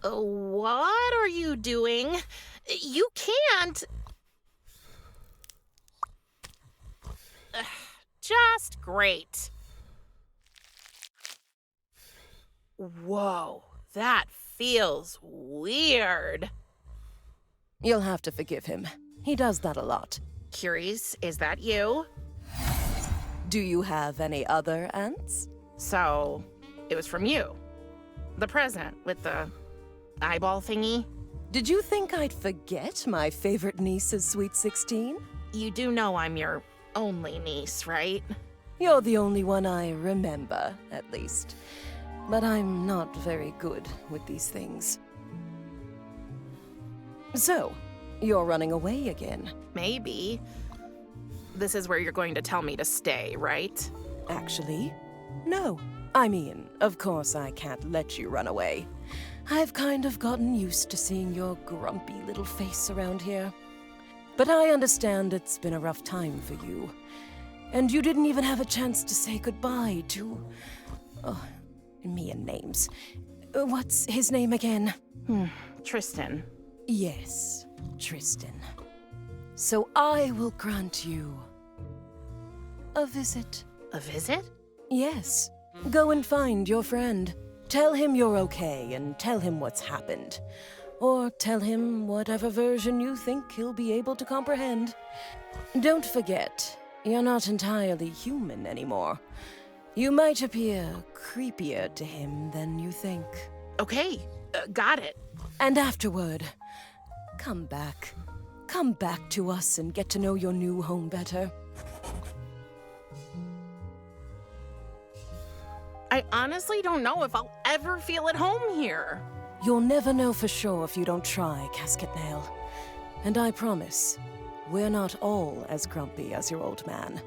What are you doing? You can't. Just great. Whoa, that feels weird. You'll have to forgive him. He does that a lot. Curious, is that you? Do you have any other aunts? So, it was from you. The present with the eyeball thingy. Did you think I'd forget my favorite niece's Sweet 16? You do know I'm your only niece, right? You're the only one I remember, at least. But I'm not very good with these things. So, you're running away again? Maybe. This is where you're going to tell me to stay, right? Actually, no. I mean, of course I can't let you run away. I've kind of gotten used to seeing your grumpy little face around here. But I understand it's been a rough time for you. And you didn't even have a chance to say goodbye to... Oh, me and names. What's his name again? Tristan. Yes, Tristan. So I will grant you a visit. A visit? Yes. Go and find your friend. Tell him you're okay and tell him what's happened. Or tell him whatever version you think he'll be able to comprehend. Don't forget, you're not entirely human anymore. You might appear creepier to him than you think. Okay, got it. And afterward, come back. Come back to us and get to know your new home better. I honestly don't know if I'll ever feel at home here. You'll never know for sure if you don't try, Casket Nail. And I promise, we're not all as grumpy as your old man.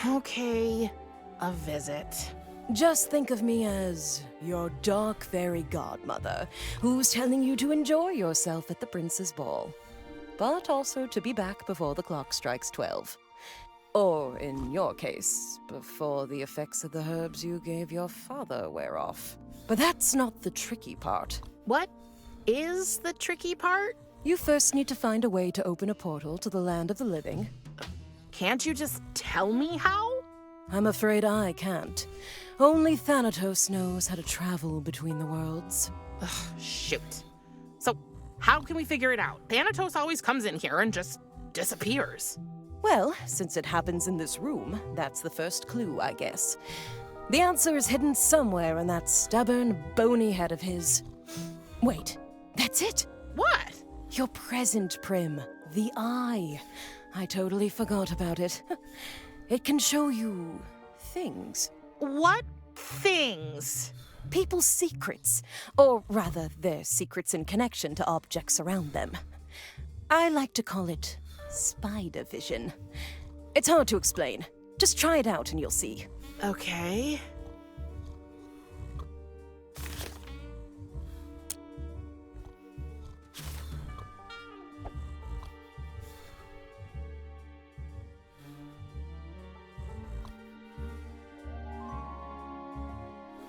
Okay, a visit. Just think of me as your dark fairy godmother, who's telling you to enjoy yourself at the Prince's Ball. But also to be back before the clock strikes 12. Or, in your case, before the effects of the herbs you gave your father wear off. But that's not the tricky part. What is the tricky part? You first need to find a way to open a portal to the land of the living. Can't you just tell me how? I'm afraid I can't. Only Thanatos knows how to travel between the worlds. Ugh, shoot. So, how can we figure it out? Thanatos always comes in here and just disappears. Well, since it happens in this room, that's the first clue, I guess. The answer is hidden somewhere in that stubborn, bony head of his. Wait, that's it! What? Your present, Prim. The eye. I totally forgot about it. It can show you... things. What things? People's secrets. Or rather, their secrets in connection to objects around them. I like to call it spider vision. It's hard to explain. Just try it out and you'll see. Okay.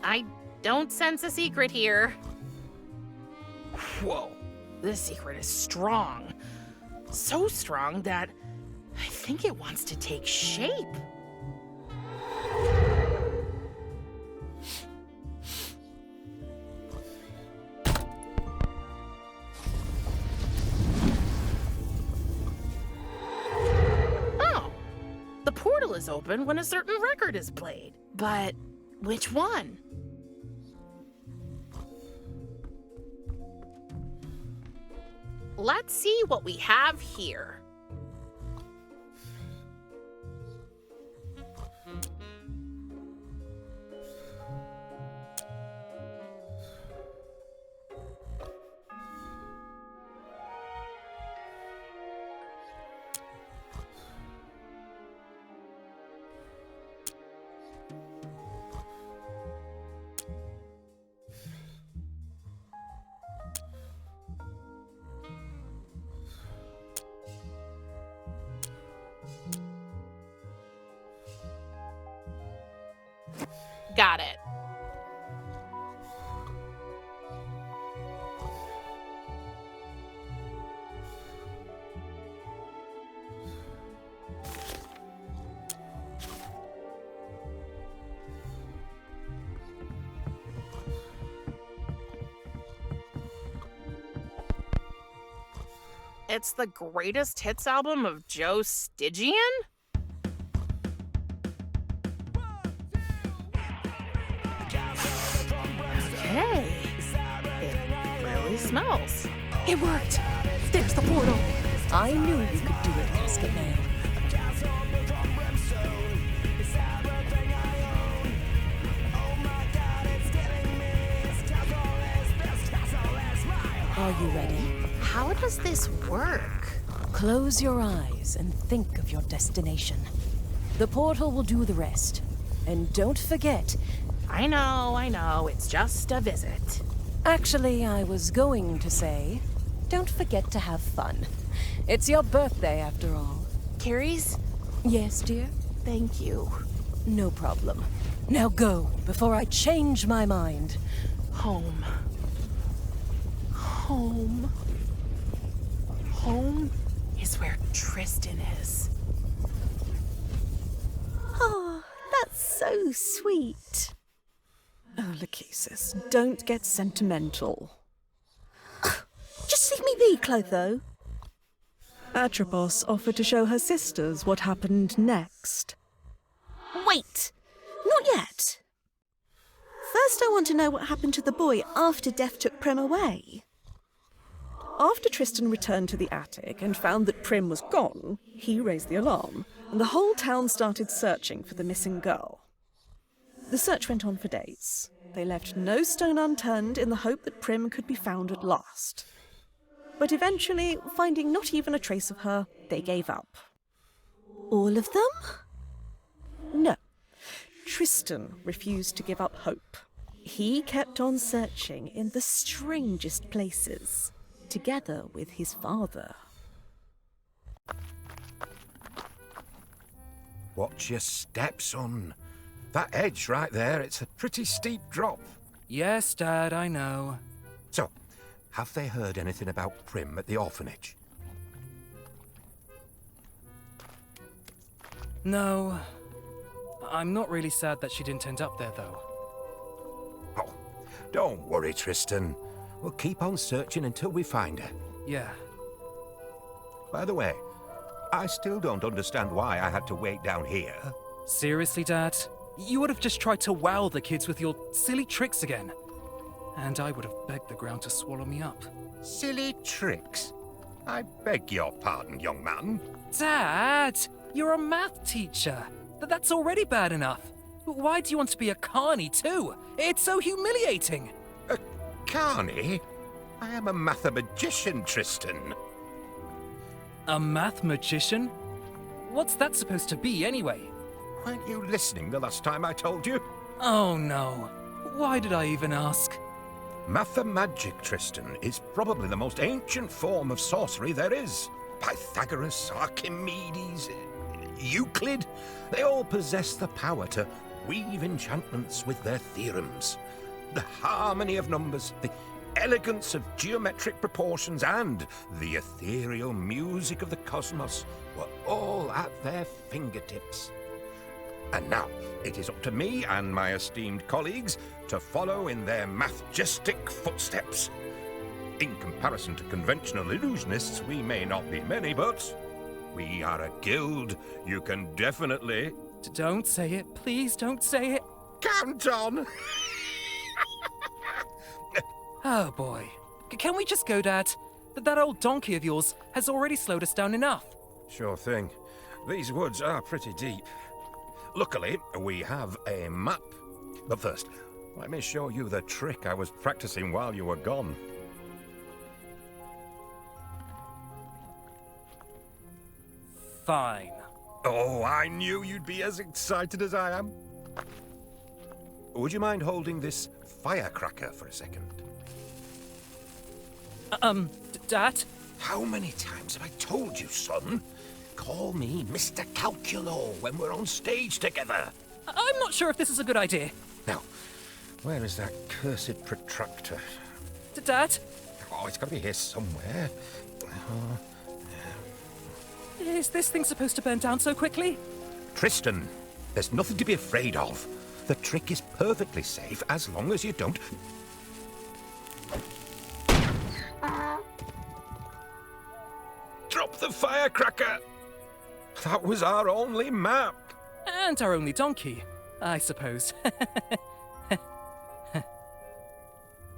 I don't sense a secret here. Whoa, this secret is strong. So strong that I think it wants to take shape. Oh, the portal is open when a certain record is played. But which one? Let's see what we have here. Got it. It's the greatest hits album of Joe Stygian? Okay. It really smells. It worked! There's the portal! I knew you could do it, Casket Man. Are you ready? How does this work? Close your eyes and think of your destination. The portal will do the rest. And don't forget... I know, it's just a visit. Actually, I was going to say, don't forget to have fun. It's your birthday, after all. Carrie's? Yes, dear? Thank you. No problem. Now go, before I change my mind. Home. Home. Home is where Tristan is. Oh, that's so sweet. Oh, Lachesis, don't get sentimental. Just leave me be, Clotho. Atropos offered to show her sisters what happened next. Wait! Not yet. First I want to know what happened to the boy after Death took Prim away. After Tristan returned to the attic and found that Prim was gone, he raised the alarm, and the whole town started searching for the missing girl. The search went on for days. They left no stone unturned in the hope that Prim could be found at last. But eventually, finding not even a trace of her, they gave up. All of them? No. Tristan refused to give up hope. He kept on searching in the strangest places, together with his father. Watch your step, son. That edge right there, it's a pretty steep drop. Yes, Dad, I know. So, have they heard anything about Prim at the orphanage? No. I'm not really sad that she didn't end up there, though. Oh, don't worry, Tristan. We'll keep on searching until we find her. Yeah. By the way, I still don't understand why I had to wait down here. Seriously, Dad? You would have just tried to wow the kids with your silly tricks again. And I would have begged the ground to swallow me up. Silly tricks? I beg your pardon, young man. Dad! You're a math teacher. That's already bad enough. Why do you want to be a carny, too? It's so humiliating. A carny? I am a mathematician, Tristan. A math magician? What's that supposed to be, anyway? Weren't you listening the last time I told you? Oh, no. Why did I even ask? Mathemagic, Tristan, is probably the most ancient form of sorcery there is. Pythagoras, Archimedes, Euclid, they all possess the power to weave enchantments with their theorems. The harmony of numbers, the elegance of geometric proportions, and the ethereal music of the cosmos were all at their fingertips. And now, it is up to me and my esteemed colleagues to follow in their mathgistic footsteps. In comparison to conventional illusionists, we may not be many, but we are a guild. You can definitely... Don't say it. Please don't say it. Count on! Oh, boy. Can we just go, Dad? That old donkey of yours has already slowed us down enough. Sure thing. These woods are pretty deep. Luckily, we have a map. But first, let me show you the trick I was practicing while you were gone. Fine. Oh, I knew you'd be as excited as I am. Would you mind holding this firecracker for a second? Dad? How many times have I told you, son? Call me Mr. Calculo when we're on stage together. I'm not sure if this is a good idea. Now, where is that cursed protractor? Dad? Oh, it's got to be here somewhere. Is this thing supposed to burn down so quickly? Tristan, there's nothing to be afraid of. The trick is perfectly safe as long as you don't... Stop the firecracker! That was our only map. And our only donkey, I suppose.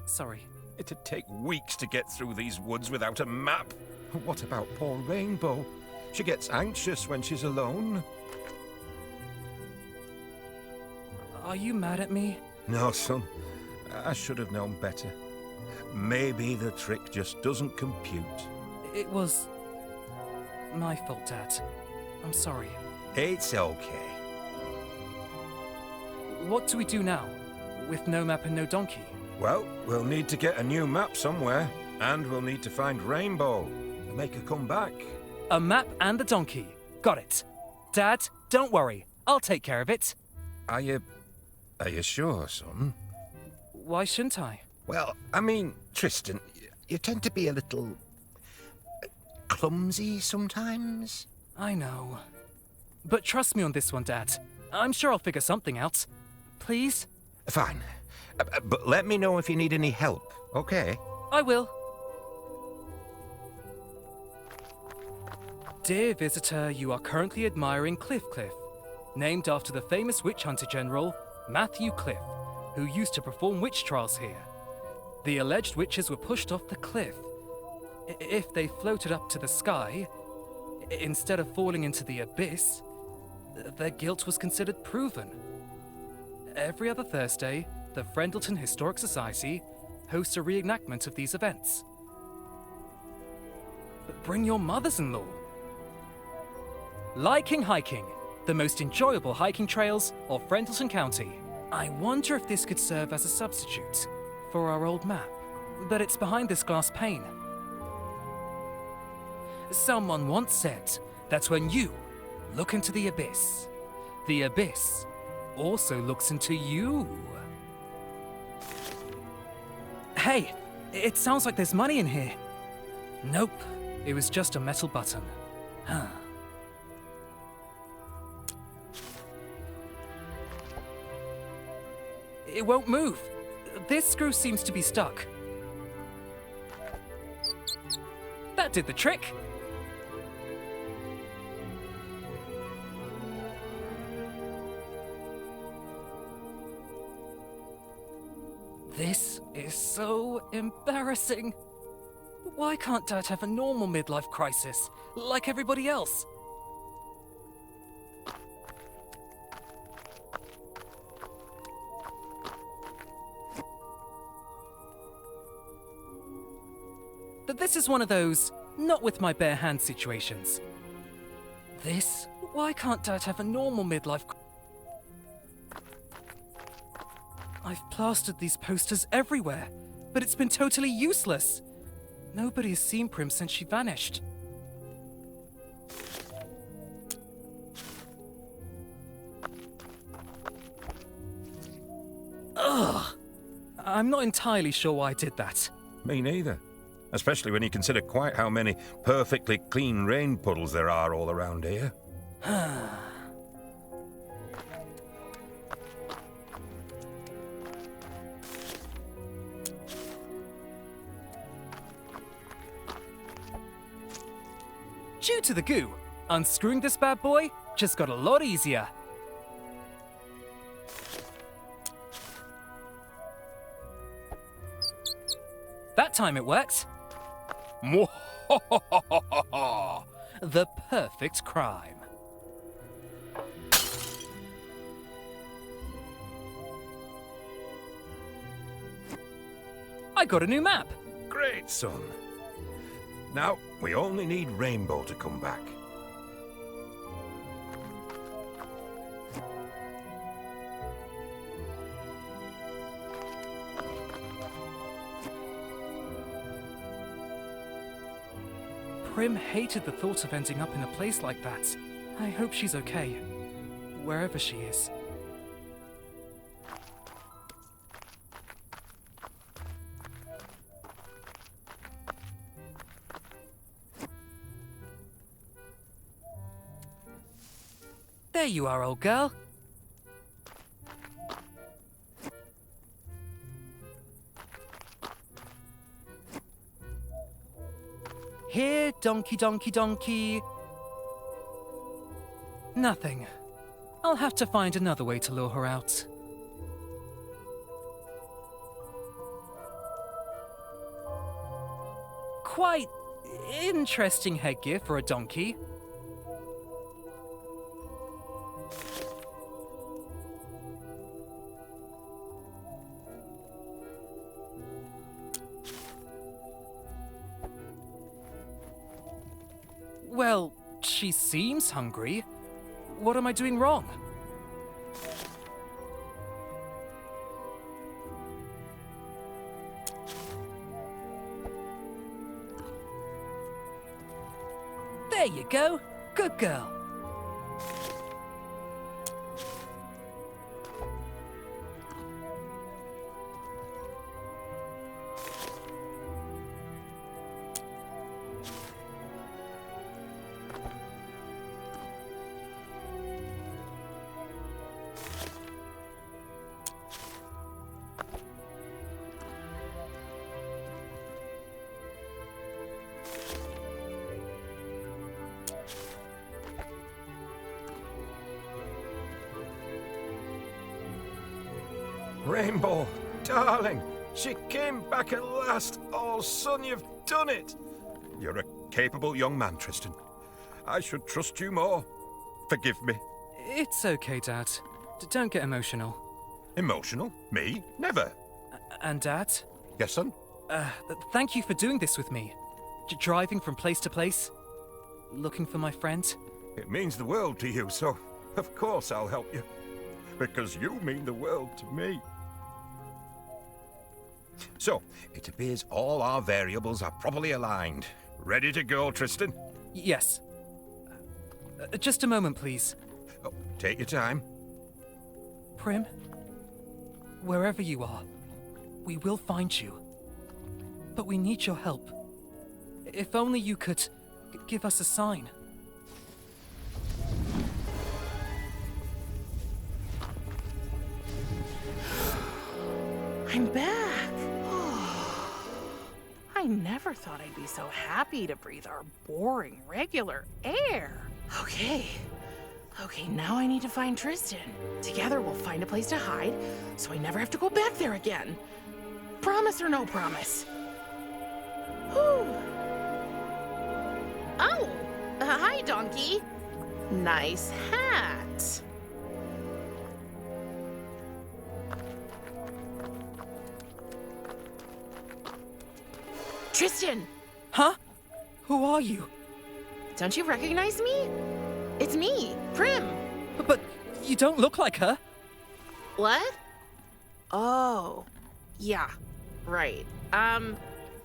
Sorry. It'd take weeks to get through these woods without a map. What about poor Rainbow? She gets anxious when she's alone. Are you mad at me? No, son. I should have known better. Maybe the trick just doesn't compute. It was my fault, Dad. I'm sorry. It's okay. What do we do now? With no map and no donkey? Well, we'll need to get a new map somewhere. And we'll need to find Rainbow. Make her come back. A map and a donkey. Got it. Dad, don't worry. I'll take care of it. Are you sure, son? Why shouldn't I? Well, I mean, Tristan, you tend to be a little clumsy sometimes. I know. But trust me on this one, Dad. I'm sure I'll figure something out. Please? Fine. But let me know if you need any help, okay? I will. Dear visitor, you are currently admiring Cliff, named after the famous witch hunter general, Matthew Cliff, who used to perform witch trials here. The alleged witches were pushed off the cliff. If they floated up to the sky, instead of falling into the abyss, their guilt was considered proven. Every other Thursday, the Friendleton Historic Society hosts a reenactment of these events. But bring your mothers-in-law. Liking hiking, the most enjoyable hiking trails of Friendleton County. I wonder if this could serve as a substitute for our old map, but it's behind this glass pane. Someone once said that when you look into the abyss also looks into you. Hey, it sounds like there's money in here. Nope, it was just a metal button. Huh. It won't move. This screw seems to be stuck. That did the trick. This is so embarrassing. Why can't Dad have a normal midlife crisis, like everybody else? But this is one of those not with my bare hands situations. Why can't Dad have a normal midlife? I've plastered these posters everywhere, but it's been totally useless. Nobody has seen Prim since she vanished. Ugh! I'm not entirely sure why I did that. Me neither. Especially when you consider quite how many perfectly clean rain puddles there are all around here. Due to the goo, unscrewing this bad boy just got a lot easier. That time it worked. The perfect crime. I got a new map. Great, son. Now, we only need Rainbow to come back. Prim hated the thought of ending up in a place like that. I hope she's okay, wherever she is. There you are, old girl. Here, donkey, donkey, donkey. Nothing. I'll have to find another way to lure her out. Quite interesting headgear for a donkey. Well, she seems hungry. What am I doing wrong? There you go. Good girl. Rainbow, darling, she came back at last. Oh, son, you've done it. You're a capable young man, Tristan. I should trust you more. Forgive me. It's okay, Dad. Don't get emotional. Emotional? Me? Never. And Dad? Yes, son? Thank you for doing this with me. Driving from place to place. Looking for my friend. It means the world to you, so of course I'll help you. Because you mean the world to me. So, it appears all our variables are properly aligned. Ready to go, Tristan? Yes. Just a moment, please. Oh, take your time. Prim, wherever you are, we will find you. But we need your help. If only you could give us a sign. I'm back. I never thought I'd be so happy to breathe our boring, regular air. Okay, now I need to find Tristan. Together we'll find a place to hide, so I never have to go back there again. Promise or no promise? Whew. Oh, hi, donkey. Nice hat. Tristan! Huh? Who are you? Don't you recognize me? It's me, Prim. But you don't look like her. What? Oh, yeah, right.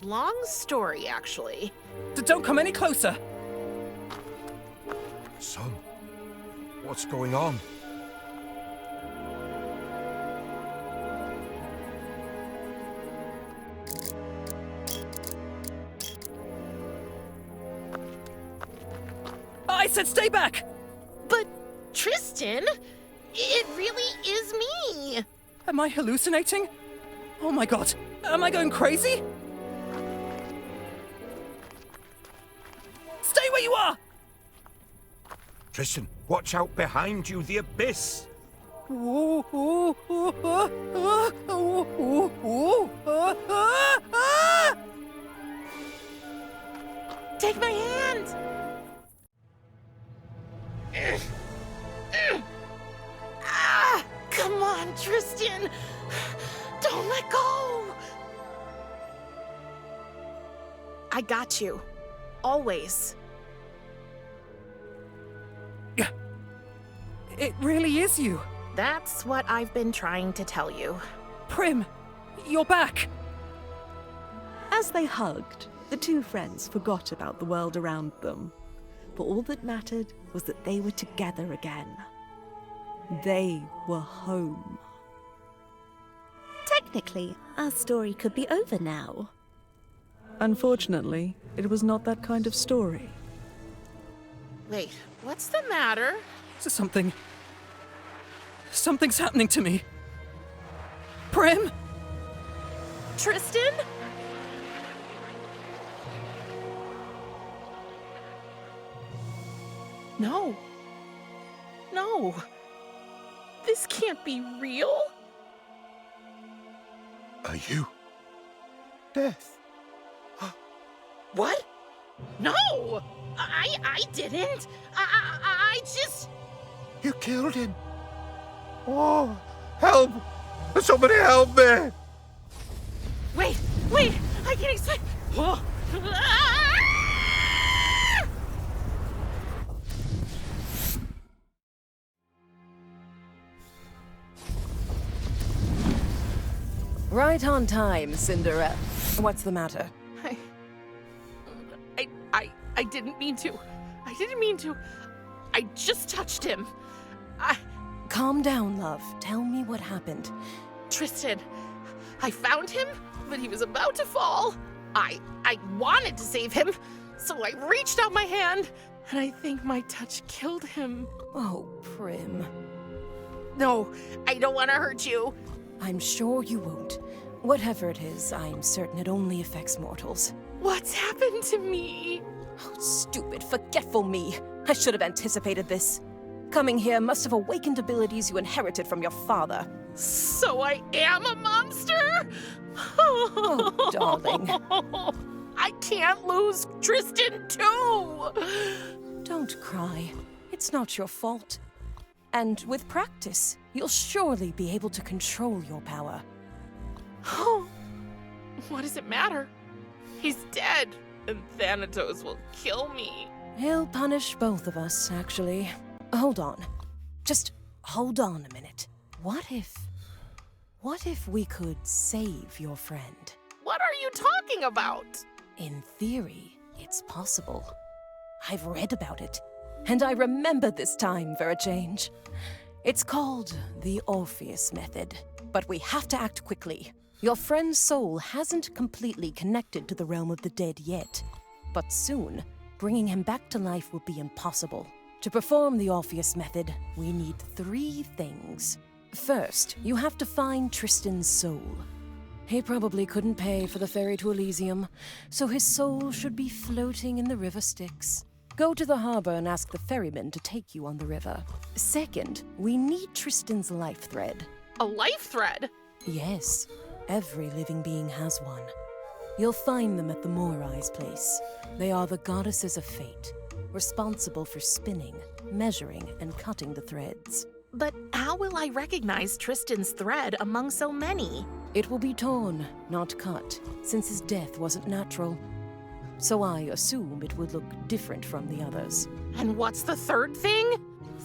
Long story, actually. Don't come any closer. Son, what's going on? I said stay back! But, Tristan, it really is me. Am I hallucinating? Oh my god, am I going crazy? Stay where you are! Tristan, watch out behind you, the abyss! Take my hand. Come on, Tristan. Don't let go. I got you. Always. It really is you. That's what I've been trying to tell you. Prim, you're back. As they hugged, the two friends forgot about the world around them. For all that mattered was that they were together again. They were home. Technically, our story could be over now. Unfortunately, it was not that kind of story. Wait, what's the matter? Something's happening to me. Prim? Tristan? No. No. This can't be real. Are you Death? What? No! I didn't. I just... You killed him. Oh, help! Somebody help me! Wait! I can't explain. Oh. Right on time, Cinderella. What's the matter? I didn't mean to. I didn't mean to. I just touched him. Calm down, love. Tell me what happened. Tristan, I found him, but he was about to fall. I wanted to save him, so I reached out my hand, and I think my touch killed him. Oh, Prim. No, I don't want to hurt you. I'm sure you won't. Whatever it is, I'm certain it only affects mortals. What's happened to me? Oh, stupid, forgetful me. I should have anticipated this. Coming here must have awakened abilities you inherited from your father. So I am a monster? Oh, darling. I can't lose Tristan too! Don't cry. It's not your fault. And with practice, you'll surely be able to control your power. What does it matter? He's dead, and Thanatos will kill me. He'll punish both of us, actually. Hold on. Just hold on a minute. What if we could save your friend? What are you talking about? In theory, it's possible. I've read about it, and I remember this time for a change. It's called the Orpheus Method, but we have to act quickly. Your friend's soul hasn't completely connected to the realm of the dead yet, but soon, bringing him back to life will be impossible. To perform the Orpheus Method, we need 3 things. First, you have to find Tristan's soul. He probably couldn't pay for the ferry to Elysium, so his soul should be floating in the river Styx. Go to the harbor and ask the ferryman to take you on the river. Second, we need Tristan's life thread. A life thread? Yes, every living being has one. You'll find them at the Moirai's place. They are the goddesses of fate, responsible for spinning, measuring, and cutting the threads. But how will I recognize Tristan's thread among so many? It will be torn, not cut, since his death wasn't natural. So I assume it would look different from the others. And what's the third thing?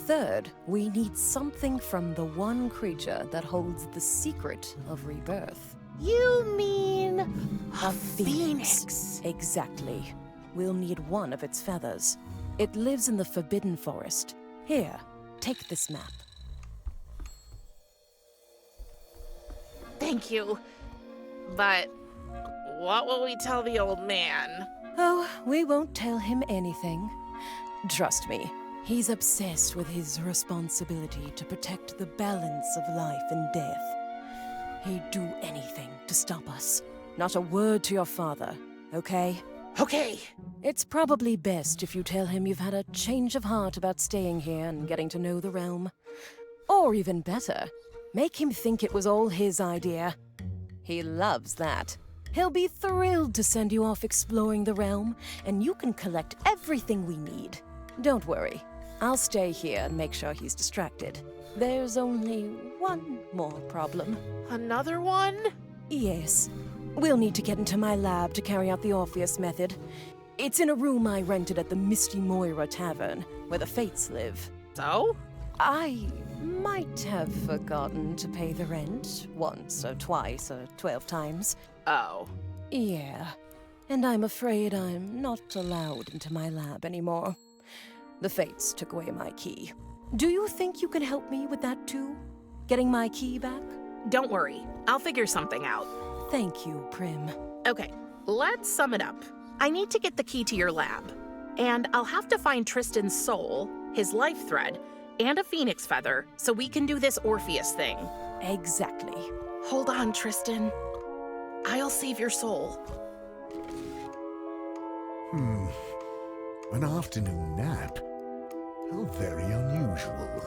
Third, we need something from the one creature that holds the secret of rebirth. You mean A phoenix. Exactly. We'll need one of its feathers. It lives in the Forbidden Forest. Here, take this map. Thank you. But what will we tell the old man? Oh, we won't tell him anything. Trust me, he's obsessed with his responsibility to protect the balance of life and death. He'd do anything to stop us. Not a word to your father, okay? Okay. It's probably best if you tell him you've had a change of heart about staying here and getting to know the realm. Or even better, make him think it was all his idea. He loves that. He'll be thrilled to send you off exploring the realm, and you can collect everything we need. Don't worry, I'll stay here and make sure he's distracted. There's only one more problem. Another one? Yes. We'll need to get into my lab to carry out the Orpheus Method. It's in a room I rented at the Misty Moira Tavern, where the Fates live. So? I might have forgotten to pay the rent once or twice or 12 times. Oh. Yeah, and I'm afraid I'm not allowed into my lab anymore. The Fates took away my key. Do you think you can help me with that too? Getting my key back? Don't worry. I'll figure something out. Thank you, Prim. Okay, let's sum it up. I need to get the key to your lab. And I'll have to find Tristan's soul, his life thread, and a phoenix feather so we can do this Orpheus thing. Exactly. Hold on, Tristan. I'll save your soul. An afternoon nap? How very unusual.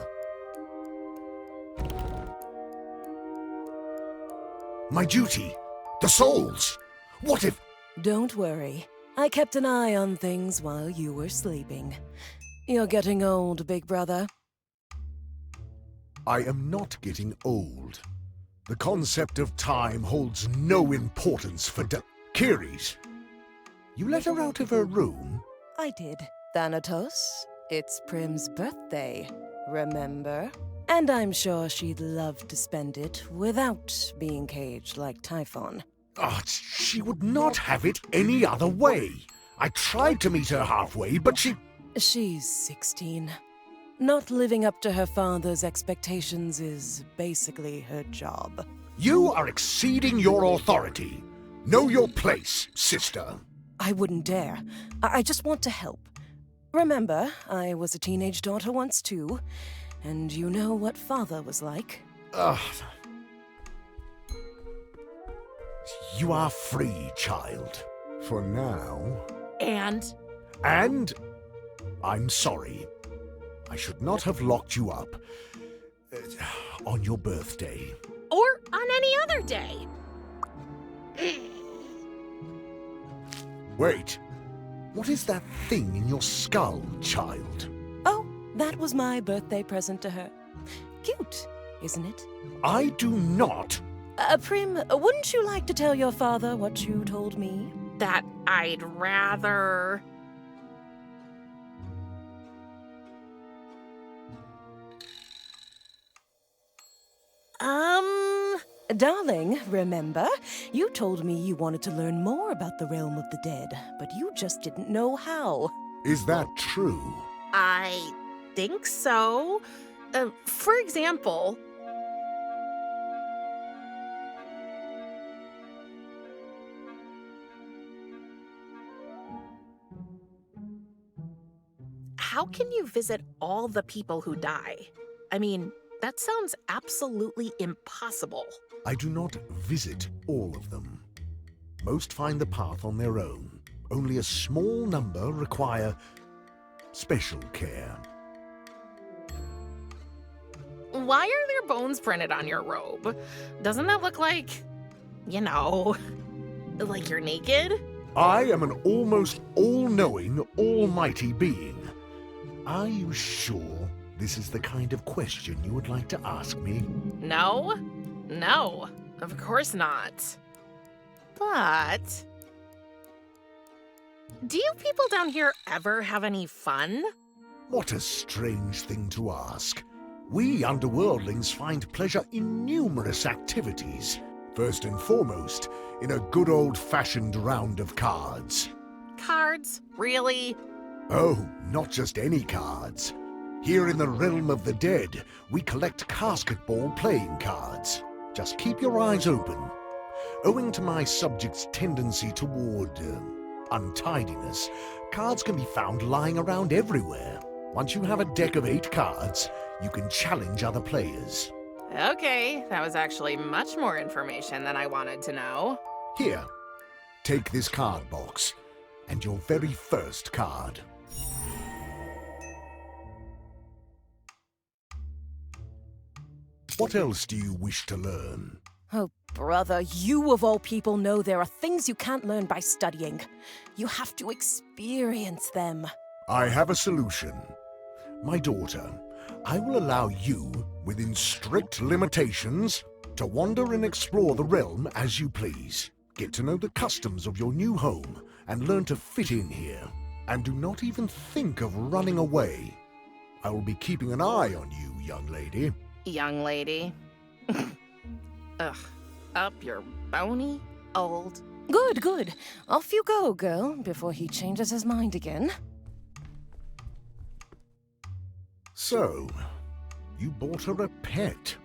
My duty! The souls! What if... Don't worry. I kept an eye on things while you were sleeping. You're getting old, big brother. I am not getting old. The concept of time holds no importance for Kiris. You let her out of her room? I did. Thanatos, it's Prim's birthday, remember? And I'm sure she'd love to spend it without being caged like Typhon. Ah, she would not have it any other way. I tried to meet her halfway, but She's 16. Not living up to her father's expectations is basically her job. You are exceeding your authority. Know your place, sister. I wouldn't dare. I just want to help. Remember, I was a teenage daughter once too, and you know what father was like. You are free, child. For now. And? And? I'm sorry. I should not have locked you up. On your birthday. Or on any other day. Wait. What is that thing in your skull, child? Oh, that was my birthday present to her. Cute, isn't it? I do not. Prim, wouldn't you like to tell your father what you told me? That I'd rather... Darling, remember? You told me you wanted to learn more about the realm of the dead, but you just didn't know how. Is that true? I think so. For example... How can you visit all the people who die? I mean, that sounds absolutely impossible. I do not visit all of them. Most find the path on their own. Only a small number require special care. Why are there bones printed on your robe? Doesn't that look like, you know, like you're naked? I am an almost all-knowing, almighty being. Are you sure this is the kind of question you would like to ask me? No, of course not. But... do you people down here ever have any fun? What a strange thing to ask. We underworldlings find pleasure in numerous activities. First and foremost, in a good old-fashioned round of cards. Cards? Really? Oh, not just any cards. Here in the realm of the dead, we collect basketball playing cards. Just keep your eyes open. Owing to my subject's tendency toward untidiness, cards can be found lying around everywhere. Once you have a deck of 8 cards, you can challenge other players. Okay, that was actually much more information than I wanted to know. Here, take this card box, and your very first card. What else do you wish to learn? Oh, brother, you of all people know there are things you can't learn by studying. You have to experience them. I have a solution. My daughter, I will allow you, within strict limitations, to wander and explore the realm as you please. Get to know the customs of your new home and learn to fit in here. And do not even think of running away. I will be keeping an eye on you, young lady. Young lady. Ugh. Up your bony old... Good. Off you go, girl, before he changes his mind again. So, you bought her a pet.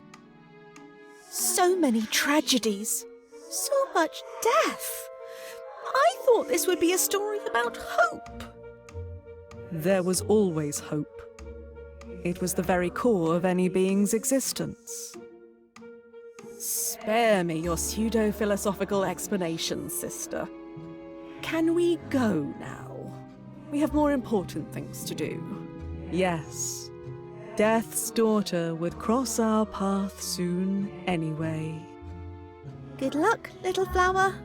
So many tragedies. So much death. I thought this would be a story about hope. There was always hope. It was the very core of any being's existence. Spare me your pseudo-philosophical explanations, sister. Can we go now? We have more important things to do. Yes, Death's daughter would cross our path soon anyway. Good luck, little flower.